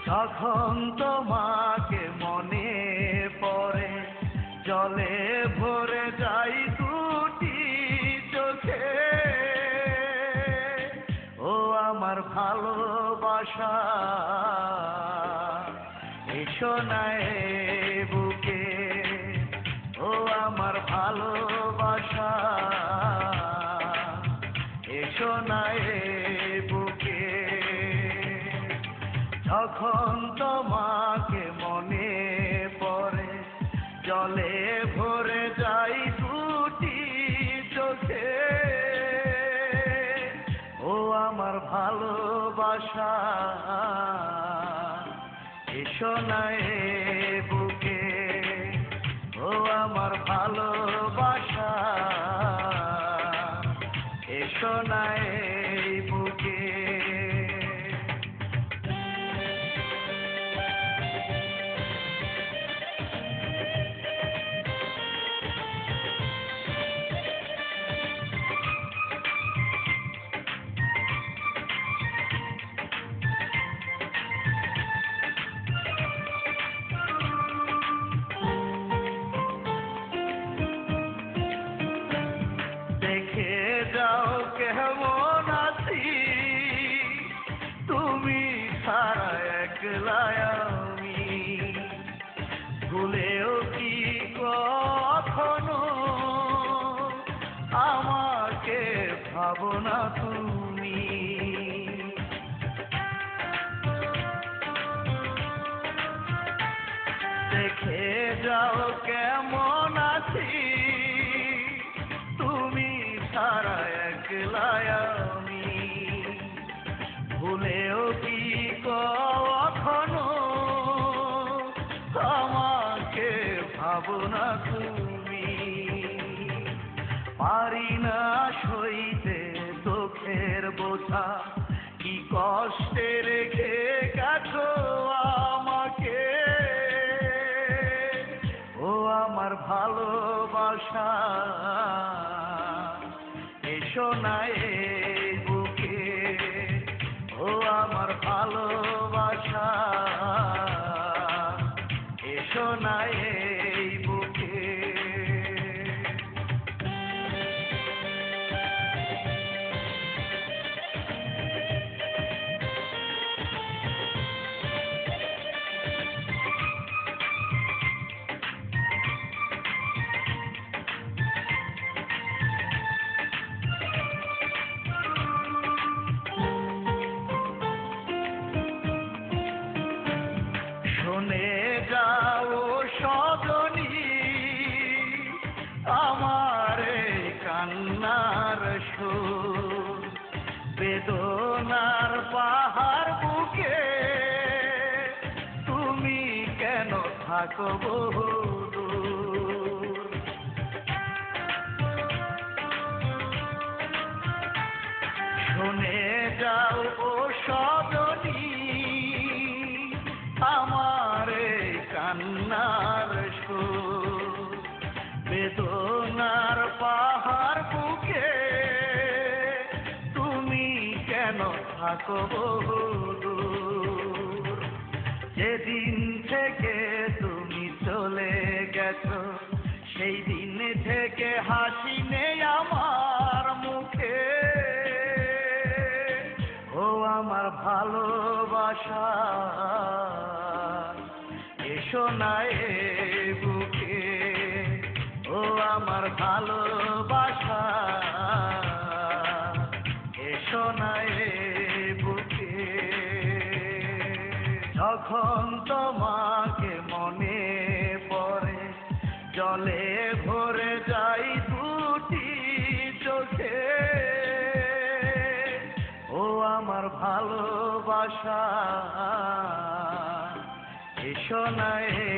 তখন তোমাকে মনে পড়ে, জলে ভরে যাই দুটি চোখে। ও আমার ভালোবাসা, এসো না এ বুকে। ও আমার ভালোবাসা, এসো না এ বুকে। যখন তোমাকে মনে পড়ে, জলে ভরে যাই দুটি চোখে। ও আমার ভালোবাসা, এসো না এ বুকে। ও আমার ভালোবাসা, এসো না এই বুকে। দেখে যাও কেমন আছি, তুমি ছাড়া একলা আমি। ভুলেও কি কখনো আমাকে ভাবো না তুমি? দেখে যাও কেমন আছি, তুমি ছাড়া একলা আমি। ভুলেও কি কখনো আমাকে ভাবো না তুমি? পারি না সইতে দুঃখের বোঝা, কি কষ্টে রেখে গেছো আমাকে। ও আমার ভালোবাসা, এসো না এই বুকে। ও আমার ভালোবাসা, এসো না এই বুকে। শুনে যাও সজনী আমার এই কান্নার সুর, বেদনার পাহাড় বুকে তুমি কেন থাকো বহুদূর। শুনে যাও ও সজনী আমার এই কান্নার সুর, বেদনার পাহাড় বুকে তুমি কেন থাকো বহুদূর। যেদিন থেকে তুমি চলে গেছো, সেই দিন থেকে হাসি নেই আমার মুখে। ও আমার ভালোবাসা, এসো না এ বুকে। ও আমার ভালোবাসা, এসো না এ বুকে। যখন তোমাকে মনে পড়ে, জলে ভরে যাই দুটি চোখে। ও আমার ভালোবাসা, এসো না এ